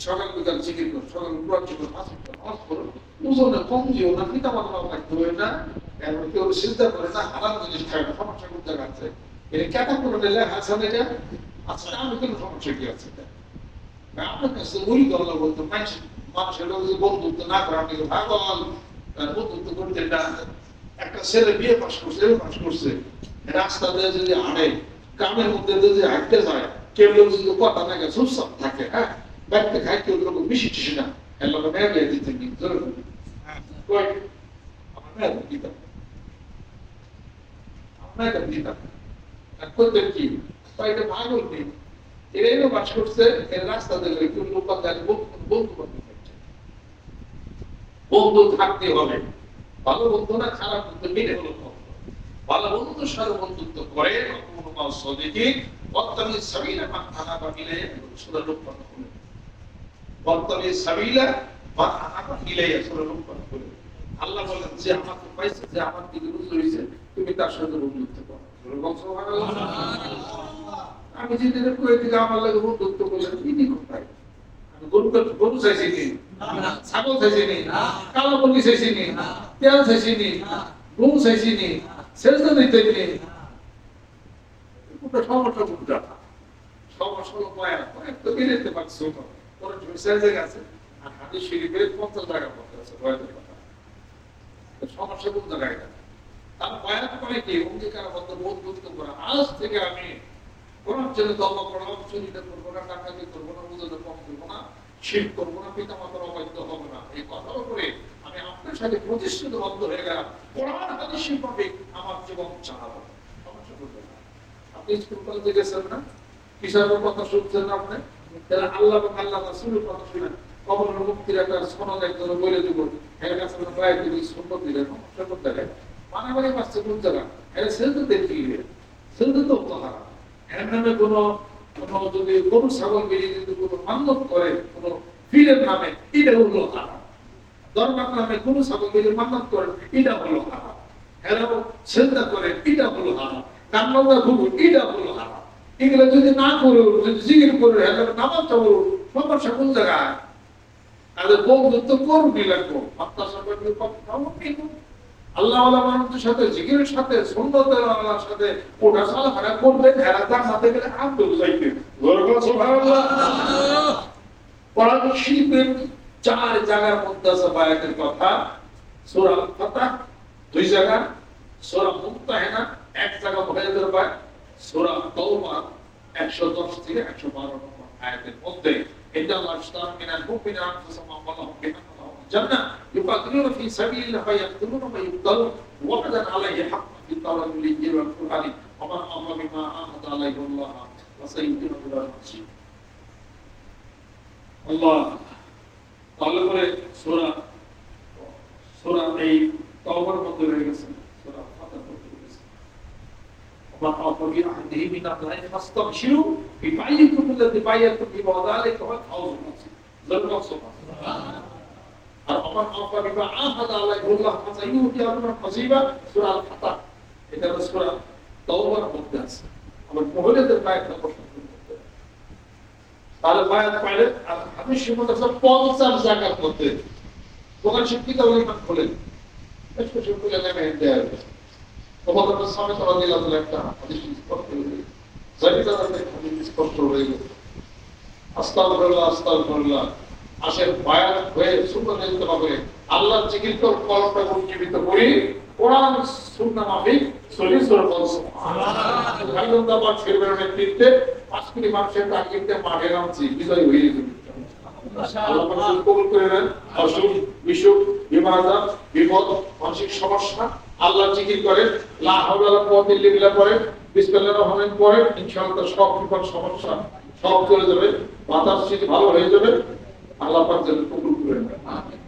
সকাল বিকাল জিকির করুন সকাল কুরআন জিকির নামাজ পড়ুন ওজনে কম দিও না পিতা মাতা লাগতে হয় না এমন কেউ চিন্তা করে না হারাম জিনিস খায় না সমস্যা করতে পারছে এটা কেটা করে নিলে হাসান এটা আজকে আমি কোনো সমস্যা কি আছে আপনার কাছে ওই দল বলতো মানুষের লোক যদি বন্ধুত্ব না করে আপনি ভাগল বন্ধুত্ব করতে একটা ছেলে বিয়ে পাস করছে রাস্তা দিয়ে যদি হাঁটে গ্রামের মধ্যে যদি হাঁটতে যায় কেউ লোক যদি কথা না গেছে চুপচাপ থাকে হ্যাঁ ব্যাগতে খায় কেউ লোক বেশি টিসি না এর লোক মেয়ে বিয়ে দিতে নি আমার মেয়ে দিতাম আপনার দিতাম করতেন কি এটা ভাগল নেই এরাই বাস করছে এর রাস্তা দিলে একটু লোকাল গাড়ি বন্ধু বন্ধু থাকতে হবে ভালো বন্ধু না খারাপ বন্ধু মিলে হলো ভালো বন্ধুর সাথে বন্ধুত্ব করে দেখি বর্তমানে সাবিলা মাথানা বা মিলে সুরা লোকপান করে বর্তমানে সাবিলা বা আনা মিলে সুরা লোকপান করে আল্লাহ বলেন যে আমাকে পাইছে যে আমার দিকে রুজু হয়েছে তুমি তার সাথে বন্ধুত্ব করো সুবহানাল্লাহ আমি যেটা কই দিকে আমার লাগে বন্ধুত্ব করলে কি কোথায় গরু চাইছিনি, ছাগল চাইছিনি, কালো মুরগি চাইছিনি, তেল চাইছিনি, গরু চাইছিনি, সেজদা দিতেনি। সমস্যা কোনটা? সমস্যা হলো বয়ান তো বেরোতে পারছো তোর জায়গা আছে আর হাদিস শরীফে 50 টাকা পড়তে আছে বয়ানের কথা। সমস্যা কোন জায়গায়? তার বয়ান করে কি অঙ্গীকারবদ্ধ বোধ বুঝতে করা আজ থেকে আমি কোরআন ছেড়ে তওবা করলাম, চুরিটা করবো না, ডাকাতি করবো না, উজুরে কম করবো না, শিরক করবো না, পিতামাতার অবাধ্য হবো না। এই কথার উপরে আমি আপনার সাথে প্রতিশ্রুতিবদ্ধ হয়ে গেলাম, কোরআন হাদিসের মাফিক আমার জীবন চালাবো। সমস্যা করবে না। আপনি স্কুল কলেজে গেছেন না, কিসের কথা শুনছেন না আপনি? তাহলে আল্লাহ এবং আল্লাহ রাসূলের কথা শুনেন। কবরের মুক্তির একটা সনদ একজন বলে দিব, এর কাছে প্রায় তিনি সম্পদ দিলেন, সমস্যা করতে গেলে মানাবাড়ি পাচ্ছে কোন জায়গা? এটা সেলতে দেখিয়ে সেলতে তো হারা এর নামে কোনো যদি গরু ছাগল বেরিয়ে যদি কোনো মান্যত করে কোনো পীরের নামে, এটা হলো হারাম। ধর্মের নামে গরু ছাগল বেরিয়ে মান্যত করে, এটা হলো হারাম। এরাও সেলতা করে, এটা হলো হারাম। কান্না খুব, এটা হলো হারাম। এগুলো যদি না করে, যদি জিকির করে, নামাজ চাবো, সমস্যা কোন জায়গায়? তাদের বন্ধুত্ব করবি লাগবো, আল্লাহ মানুষের সাথে, জিকিরের সাথে, সুন্নতের আল্লাহর সাথে ওটা চলাফেরা করবেন। এরা জান্নাতে গেলে আব্দুল যাইবেন। সুবহানাল্লাহ। কোরআন শরীফের 4 জায়গার মধ্যে আছে বায়াতের কথা। সূরা আল-ফাতহ 2 জায়গা, সূরা মুমতাহিনা 1 জায়গা মুহাইদের বায়াত, সূরা তাওবা 110 থেকে 112 নম্বর আয়াতের মধ্যে ইন্না আল্লাহ ইশতারা মিনাল মুমিনিনা আনফুসাহুম ওয়া লাহুম বিআন্নাহুম জান্নাহ ইউকাতিলুনা ফি সাবিলিল্লাহি ফায়াকতুলুনা ওয়া ইউকতালুন ওয়া'দান আলাইহি হাক্কান ফি তাওরাতি ওয়াল ইনজিল ওয়াল কুরআন ওয়া মান আযলামু মিম্মান আহাদা আলাইহি আল্লাহ ওয়া সাইয়্যিদুনা বিল মাসিহ। আল্লাহ তাআলা করে সূরা এই তাওবার মধ্যে রয়ে গেছে, সূরা ফাতিহা মধ্যে রয়ে গেছে। ومن أوفى بعهده من الله فاستبشروا ببيعكم الذي بايعتم به وذلك هو الفوز العظيم. ذكر سبحان আর ومن أوفى بما عاهد عليه الله فسيؤتيه أجرا عظيما সূরা আল-ফাতহ। এটা সূরা তাওবার মধ্যে আছে। আমরা মহিলাদের বায়াতটা প্রশ্ন করতে, তাহলে বায়াত পাইলে আর হাদিসের মধ্যে 50 জায়গার মধ্যে কোরআন শিক্ষিত ওলিমান বলেন একটু শুনলে নেমে দেয়। তোমাদের সামনে তো রাদিয়াল্লাহু তাআলা একটা হাদিস স্পষ্ট হয়ে গেল, জাবিদাদের হাদিস স্পষ্ট হয়ে গেল। আস্তাগফিরুল্লাহ আস্তাগফিরুল্লাহ আসের বায়াত হয়ে সুন্নাত ইত্তেবা করে আল্লাহর জিকির তো কলমটা উজ্জীবিত করি, কোরআন সুন্নাহ মাফিক চলি সূরা সুবহানাল্লাহ। খালিদা বাদ ছেড়বের নেতৃত্বে 5 কোটি মানুষের তাকিতে মাঠে নামছি, বিজয় হয়ে গেছে। আল্লাহ পাক কবুল করে নেন। অসুখ, বিসুখ, বিমাদাত, বিপদ, মানসিক সমস্যা আল্লাহর জিকির করেন, লা হাওলা ওয়ালা কুওয়াতা ইল্লা বিল্লাহ পড়েন, বিসমিল্লাহির রহমানির রহিম পড়েন, ইনশাআল্লাহ সব বিপদ সমস্যা সব চলে যাবে, মাথার স্থিতি ভালো হয়ে যাবে। আল্লাহ পাক যেন কবুল করে নেন। আমিন।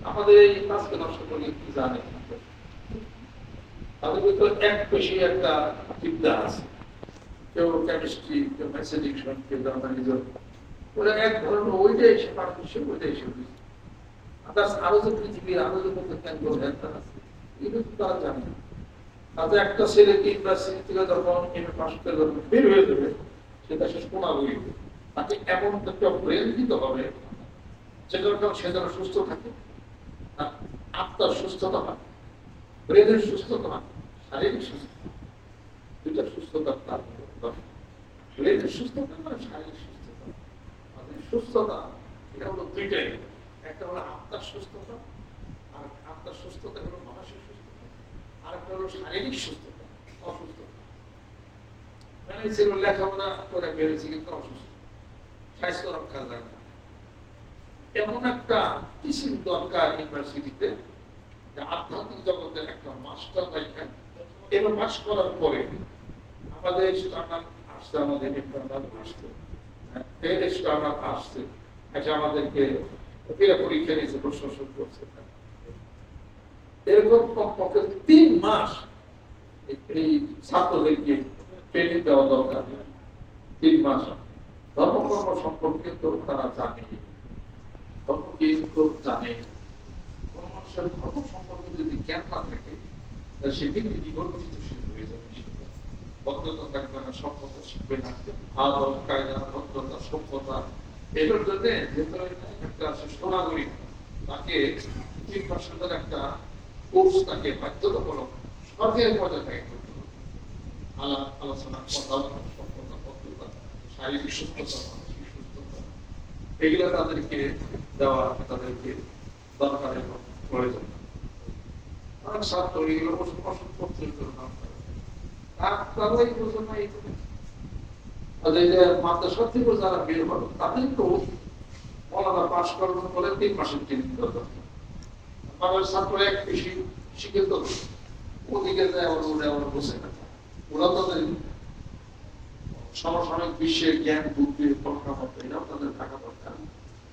আমাদের এই কাজকে নষ্ট করে কি জানে, তাদের ভিতরে এক বেশি একটা বিদ্যা আছে, কেউ কেমিস্ট্রি, কেউ ম্যাথ এডিকশন, কেউ জার্নালিজম, ওরা এক ধরনের ওইটাই এসে পারদর্শী, ওইটাই এসে বুঝছে। আরো যে পৃথিবীর আরো যে মধ্যে কেন্দ্র ভ্যানটা আছে এগুলো তারা জানে না। তাতে একটা ছেলে ইউনিভার্সিটি থেকে যখন এমএ পাস করে যখন বের হয়ে যাবে সেটা শেষ কোনা হয়ে তাকে এমন একটা ব্রেন দিতে হবে যেটা সে যেন সুস্থ থাকে, আত্মার সুস্থতা হয়, ব্রেনের সুস্থতা হয়, শারীরিক সুস্থতা, দুইটা সুস্থতা তার ব্রেনের সুস্থতা মানে শারীরিক সুস্থতা। সুস্থতা এটা হলো দুইটাই, একটা হলো আত্মার সুস্থতা, আর আত্মার সুস্থতা হলো মানসিক সুস্থতা, আর একটা হলো শারীরিক সুস্থতা, অসুস্থতা। মানে ছিল লেখাপড়া করে বেড়েছি কিন্তু অসুস্থ, স্বাস্থ্য রক্ষা যায় না। এমন একটা টিচিং দরকার ইউনিভার্সিটিতে, যে আধ্যাত্মিক জগতের একটা মাস্টার লাইকা এবার পাস করার পরে আমাদের স্টার্টার আসছে, আমাদের ইন্টারনাল আসছে, স্টার্টার আসছে, আচ্ছা আমাদেরকে পরীক্ষা নিয়েছে, প্রশ্ন করছে, এরকম কমপক্ষে 3 মাস এই ছাত্রদেরকে ট্রেনিং দেওয়া দরকার। 3 মাস ধর্মকর্ম সম্পর্কে তো তারা জানে, ধর্ম কি জানে। কোন মানুষের ধর্ম সম্পর্কে যদি জ্ঞান না থাকে তাহলে সে কিন্তু বিগর্বিত হয়ে যাবে, ভদ্রতা থাকবে না, সভ্যতা শিখবে না, আদব কায়দা, ভদ্রতা, সভ্যতা। এটার জন্য একটা সোনাগরিক তাকে 3 মাসের একটা কোর্স তাকে বাধ্যতামূলক সরকারের পর্যায়ে থেকে করতে হবে। আলোচনা, কথা, সভ্যতা, ভদ্রতা, শারীরিক সুস্থতা, মানসিক সুস্থতা, এগুলো তাদেরকে দেওয়া, তাদেরকে দরকার এবং প্রয়োজন। অনেক ছাত্র এগুলো ওষুধ করতে তারাই বোঝে না। মাদ্রাসা থেকে যারা বের হলো তাদের তো মৌলানা পাশ করানোর পরে 3 মাসের ট্রেনিং দরকার। আমাদের ছাত্র এক বেশি শিক্ষিত, ওদিকে যায় ওরা বসে না, ওরা তাদের সমসাময়িক বিশ্বের জ্ঞান বুদ্ধি প্রেক্ষাপট এটাও তাদের থাকা দরকার,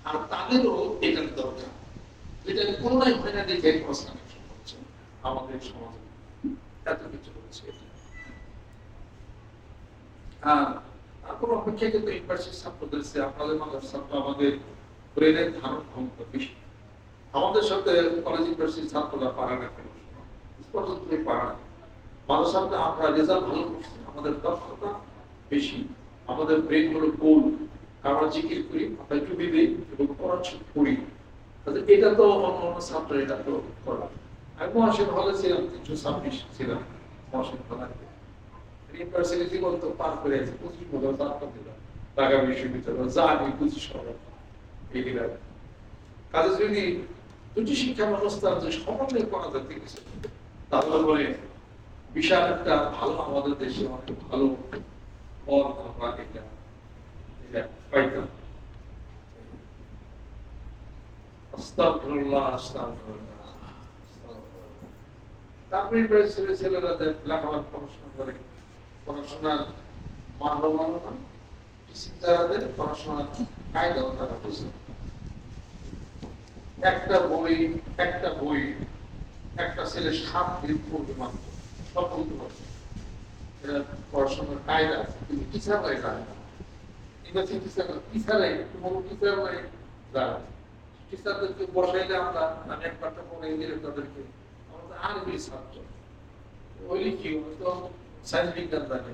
আর তাদেরও এটার দরকার। যেটা কোনোটাই হয় না দেখে ক্রস কানেকশন হচ্ছে আমাদের সমাজে, এত কিছু হচ্ছে। কোনো অপেক্ষা কিন্তু ইউনিভার্সিটির ছাত্রদের আপনাদের মাদ্রাসার ছাত্র আমাদের ব্রেনের ধারণ ক্ষমতা বেশি। আমাদের সাথে কলেজ ইউনিভার্সিটির ছাত্ররা পারে না, কেন পর্যন্তই পারে না। মাদ্রাসাতে আমরা রেজাল্ট ভালো করছি, আমাদের দক্ষতা বেশি, আমাদের ব্রেন হলো গোল, আমরা জিকির করি, আমরা টুপি দিই এবং পড়াশোনা করি। এটা তো অন্য অন্য ছাত্র এটা তো করা। আমি মহাশিন হলে ছিলাম, 326 ছিলাম মহাশিন হলে। ইউনিভার্সিটি জীবন তো পার করে আছে, 25 বছর ছাত্র দিলাম ঢাকা বিশ্ববিদ্যালয়, যা আমি বুঝি সবাই এগুলা। কাজে যদি দুটি শিক্ষা ব্যবস্থা যে সমন্বয় করা যেতে গেছে, তাহলে বলে বিশাল একটা ভালো, আমাদের দেশে অনেক ভালো পথ আমরা এটা পাইতাম। আস্তাগফিরুল্লাহ, আস্তাগফিরুল্লাহ। তারপরে ছেলেরা লেখাপড়া পড়াশোনা করে, পড়াশোনার মানবতা, চিন্তাদের পড়াশোনার কায়দাও তারা বুঝে। একটা বই একটা ছেলে 7 দিন পড়বে মাত্র, সব বলতে পারবে। পড়াশোনার কায়দা কিন্তু টিচার নাই, টিচারদেরকে বসাইলে আমি একবারটা পড়ে দিলে তাদেরকে আমাদের আরবি ছাত্র ওই কি তো সায়েন্স বিজ্ঞান জানে,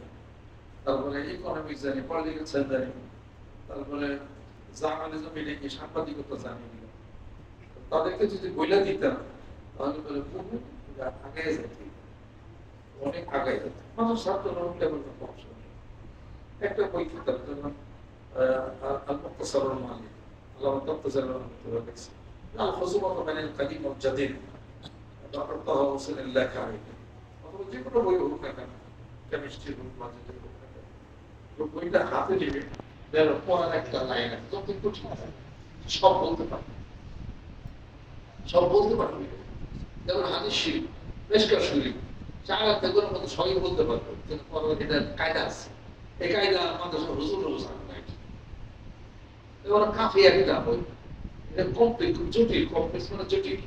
তারপরে ইকোনমিক্স জানি, পলিটিক্যাল সায়েন্স জানি, তারপরে জার্নালিজম, এটা কি সাংবাদিকতা জানি। তাদেরকে যদি বইলা দিতাম তাহলে বলে আগে যেতে, অনেক আগে যেতে। মানুষ ছাত্র একটা বই খেতাম, যেমন আল-মুক্তাসারুল মালিক, আল্লামা মুক্তাসার রহমাতুল্লাহ লিখছে, আল-খুসুমাত বাইনাল কাদিম ওয়াল জাদিদ, ডক্টর তাহা হোসেনের লেখা। অথবা যে কোনো বই হোক না কেন, কেমিস্ট্রি হোক, বায়োলজি হোক না কেন, বইটা হাতে নেবে, যেন পড়ার একটা লাইন আছে, যত কঠিন সব বলতে পারবে, সব বলতে পারবে। যেমন হাদিস শরীফ, মিশকাত শরীফ, 4 অধ্যায়ের মধ্যে সবই বলতে পারবে, এটা কায়দা আছে। এই কায়দা আমাদের সব হুজুরও জানে না। এবার কাফি একটা বই, এটা কমপ্লিট, জটিল, কমপ্লেক্স মানে জটিল,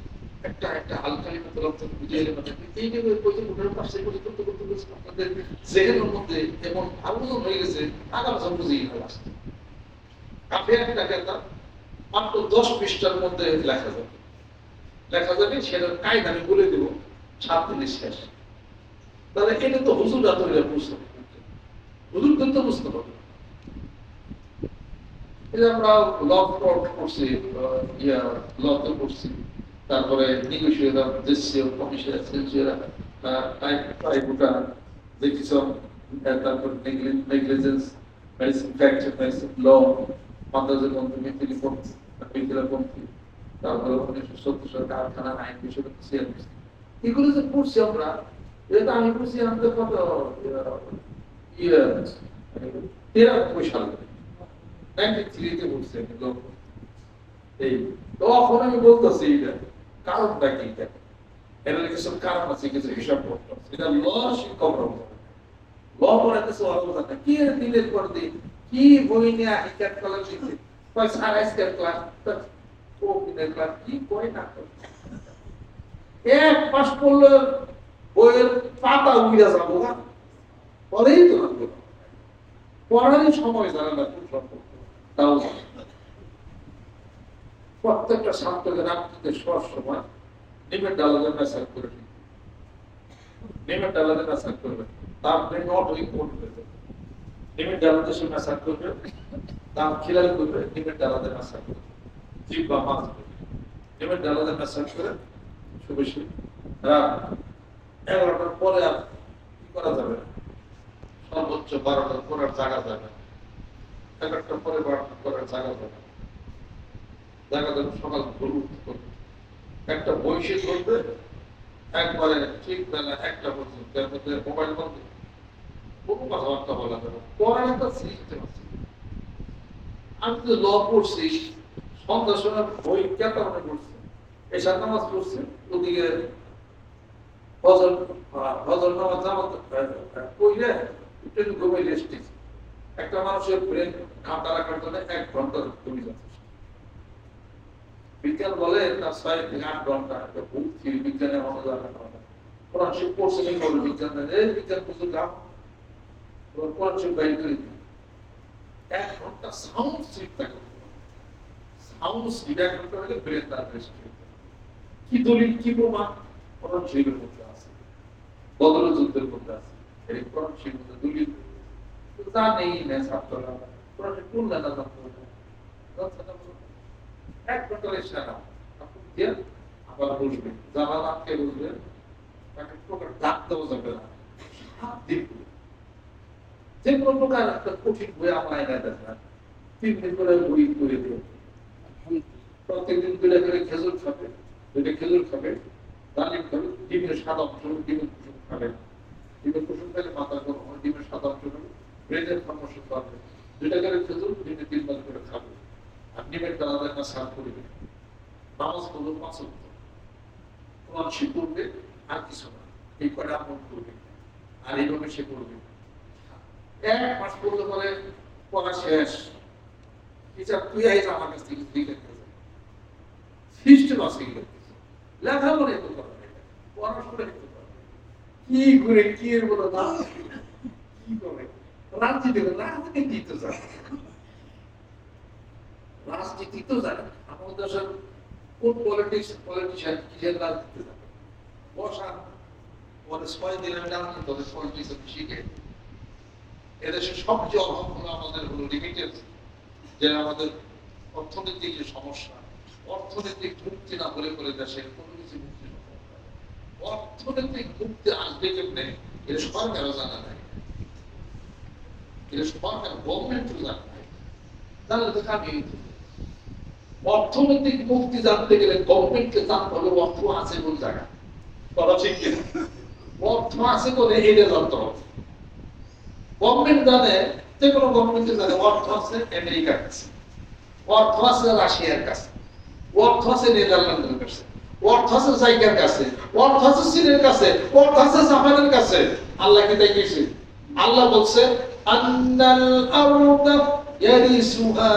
একটা হালকালি মতো লক্ষ্য বুঝে এলে মানে এই যে বইতে উঠে পাশে করে করতে করতে করতে আপনাদের জেহেনের মধ্যে এমন আলোচন হয়ে গেছে, আগাম সব বুঝেই না। কাফি একটা কেতা মাত্র 10 পৃষ্ঠার মধ্যে লেখা যাবে, সেটার কায়দা আমি বলে দেবো, 7 দিনে শেষ। তাহলে এটা তো হুজুররা তৈরি বুঝতে হবে, হুজুরদের তো বুঝতে পারবে। এই যে আমরা ল করছি, লতে করছি, তারপরে নেগোসিয়েটর দেশীয় কমিশন ট্রাইব্যুনাল দেখিস, তারপর নেগলিজেন্স, মেডিসিন ফ্যাক্টর, মেডিসিন ল, মাদ্রাজের মন্ত্রী মিথিলাপন্থী, তারপরে 1970 সালে কারখানা আইন বিষয়ে এগুলো যে পড়ছি আমরা, এটা আমি পড়ছি আমাদের কত 93 সালে, 93-তে পড়ছি আমি। এই তখন আমি বলতেছি এটা কারণটা কি, এটা কিছু কারণ আছে, কিছু হিসাব করতে হবে। এটা ল শিক্ষক ল পড়াইতেছে অবস্থা কি দিনের পর দিন কি বই নিয়ে হিকার ক্লাস শিখছে, কয় সারাইসকার ক্লাস, ও দিনের ক্লাস কি কয় না, এক মাস পড়লে বইয়ের পাতা উড়ে যাবো না, পরেই তো লাগবে, পড়ারই সময় জানে না খুব সম্পর্ক। তাও প্রত্যেকটা ছাত্রকে রাত্রিতে শোয়ার সময় নিমের ডালাতে মেসাজ করে নিমের ডালাতে মেসাজ করবে, তারপরে নট ওই করবে, নিমের ডালাতে সে মেসাজ করবে, তার খিলাল করবে, নিমের ডালাতে মেসাজ করবে, জিব্বা মাছ করবে, নিমের ডালাতে মেসাজ করে শুভে রাত 11টার পরে আর কি করা যাবে না, সর্বোচ্চ 12টার পরে আর জাগা যাবে না, 11টার পরে 12টার পরে আর জাগা যাবে না, জাগা যাবে সকাল ভোর উঠতে করবে, একটা বৈশিক করবে একবারে ঠিক বেলা 1টা পর্যন্ত, এর মধ্যে মোবাইল বন্ধ, কোনো কথাবার্তা বলা যাবে, পড়ার একটা সিস্টেম আছে। আমি তো ল পড়ছি, সন্ধ্যার সময় বই কেতা মনে করছে, এসা নামাজ পড়ছে, ওদিকে ফজর নামাজ পড়লে একটু ঘুমে রেস্ট দিচ্ছে। একটা মানুষের ব্রেন ঠান্ডা রাখার জন্য 1 ঘন্টা ঘুমি যথেষ্ট। বিজ্ঞান বলে তার 6 থেকে 8 ঘন্টা ভর্তি বিজ্ঞানের অনুদান কোরআন শিব পড়ছে নেই বলে বিজ্ঞান বিজ্ঞান প্রচুর দাম কোরআন শিব বাইর করে দিই 1 ঘন্টা সাউন্ড স্লিপ থাকে, সাউন্ড স্লিপ 1 ঘন্টা হলে ব্রেন তার রেস্ট। কি দলিল কি প্রমাণ কোরআন শিবের মধ্যে আছে, বদর যুদ্ধের মধ্যে আছে, এই কোরআন শিবের মধ্যে দলিল তা নেই না ছাত্ররা কোরআন শিব কোনটা না জানতে হবে 1 ঘন্টা রেস্ট না আপনি দিয়ে আবার বসবে, জানা নামকে বলবে, তাকে প্রকার ডাক দেওয়া যাবে না, যে কোনো প্রকার একটা কঠিন বই আমার এনে দেয় না, 3 দিন করে বই করে দেবে, প্রত্যেকদিন 2টা করে খেজুর খাবে, 2টা খেজুর খাবে, ডালিম খাবে, ডিমের সাদা অংশ ডিমের কুসুম খাবে, ডিমের কুসুম খেলে মাথা গরম হয়, ডিমের সাদা অংশ খাবে, ব্রেনের সমস্যা পাবে, 2টা করে খেজুর দিনে 3 বার করে খাবে, আর ডিমের ডালাতে না সার করবে, নামাজ পড়বে 5 ওয়াক্ত, কোরআন সে করবে আর কিছু না, এই কয়টা আমল করবে, আর এইভাবে সে করবে। 1 মাস পড়লে পরে পড়া শেষ, টিচার তুই আইস আমার কাছ থেকে লিখে সিস্টেম আছে, লেখা বলে পড়াশোনা কি করে কি এর বলো না কি করে রাজনীতি রাজনীতি তো জানে, রাজনীতি তো জানে আমাদের দেশের কোন পলিটিশিয়ান কিসের রাজনীতি জানে, বসা পরে 6 দিনের রাজনীতি তোদের পলিটিক্স শিখে। এদেশের সবচেয়ে অভাব হলো আমাদের হলো লিমিটেড, যে আমাদের অর্থনৈতিক যে সমস্যা, অর্থনৈতিক মুক্তি না হলে পরে দেশের কোনো কিছু মুক্তি হবে না। অর্থনৈতিক মুক্তি আসবে কেমনে এটা সরকারও জানা নাই, এটা সরকার গভর্নমেন্টও জানা নাই, জানলে তো কামি হইতো। অর্থনৈতিক মুক্তি জানতে গেলে গভর্নমেন্টকে জানতে হবে অর্থ আছে কোন জায়গায়, কথা ঠিক কিনা, অর্থ আছে কোনে এটা জানতে হবে। গভর্নমেন্ট জানে, যে কোনো গভর্নমেন্ট জানে অর্থ আছে আমেরিকার কাছে, অর্থ আছে রাশিয়ার কাছে, অর্থ আছে নেদারল্যান্ডের কাছে, অর্থ আছে জাইকার কাছে, অর্থ আছে চীনের কাছে, অর্থ আছে জাপানের কাছে। আল্লাহ কি তাই কইছে? আল্লাহ বলছে আন্নাল আরদা ইয়ারিসুহা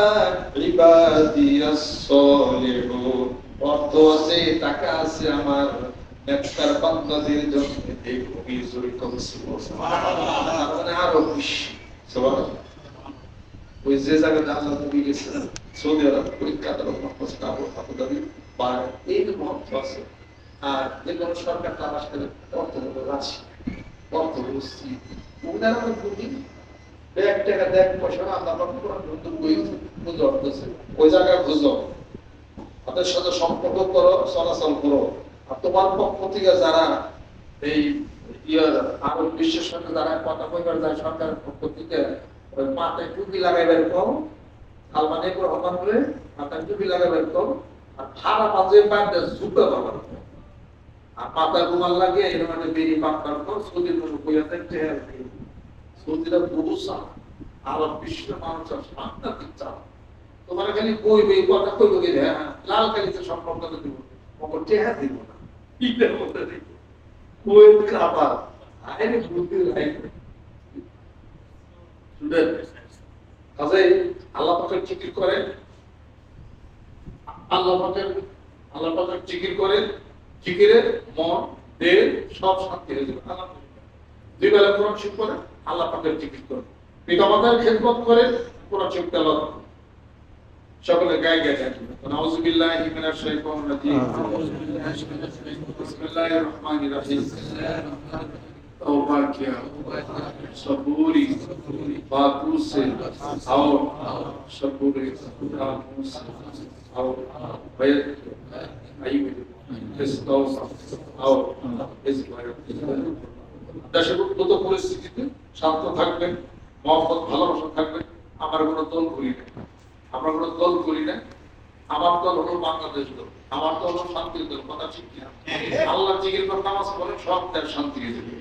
ইবাদিয়াস সলিহুন, অর্থ আছে টাকা আছে আমার নেককার বান্দাদের জন্য এই ভূমি জড়িত হচ্ছে। সুবহানাল্লাহ, মানে আরো বেশি সুবহানাল্লাহ। ওই যে জায়গায় আল্লাহ নবী গেছে সৌদি আরব পরীক্ষা দেওয়ার আবুধাবি বা এই মহত্ব আছে। আর যে কোনো সরকার তালাশ করে অর্থ হলো রাশি, অর্থ হলো স্ত্রী, ওনারা ভূমি ব্যাগ টাকা দেখ পয়সা আল্লাহ বন্ধু বুঝতেছে ওই জায়গায় বুঝো তাদের সাথে সম্পর্ক করো, চলাচল করো। আর তোমার পক্ষ থেকে যারা এই আরো বিশ্বের সাথে যারা কথা কইবার যায় সরকারের পক্ষ থেকে ওই মাথায় টুপি লাগাইবার কম, আলমানি করে হতান করে মাথায় টুপি লাগাইবার কম, আর খারাপ আজে পায়ে জুতো ব্যবহার করো, আর মাথায় রুমাল লাগিয়ে এরকম একটা বেরি পাক করো। সৌদির মতো কইয়া দেখতে সৌদিরা বহু চাপ, আরব বিশ্বের মানুষ সাংঘাতিক চাপ। তোমার খালি বই বই কথা কইব কি হ্যাঁ লাল কালিতে সম্পর্ক দিব ওকে টেহা দিব না ইটা বলতে দিব ওই খাবার আইনে বুদ্ধি রাইট স্টুডেন্ট কাজে আল্লাহ পাকের জিকির করেন, আল্লাহ পাকের জিকির করেন, জিকিরে মন দেহ সব শান্তি হয়ে যাবে। আল্লাহ দুই বেলা কোরআন শিখ করে আল্লাহ পাকের জিকির করেন, পিতামাতার খেদমত করেন, কোরআন শিখ তেলাওয়াত করেন। সকলে গায়ে গায়ে থাকবে। নাউযু বিল্লাহি মিনাশ শাইতানির রাজিম। বিসমিল্লাহির রহমানির রহিম। तौबा किया सबूरी बातों से आओ सबूरी बातों से आओ बैत आई इस तौबा आओ इस बैत দেশের উন্নত পরিস্থিতিতে শান্ত থাকবেন, মহব্বত ভালোবাসা থাকবেন। আমার কোনো দল করি না, আমরা কোনো দল করি না। আমার দল হলো বাংলাদেশ দল, আমার দল হলো শান্তির দল। কথা ঠিক কিনা? আল্লাহ জিকির করে নামাজ পড়ে সব দেশ শান্তি হয়ে যাবে।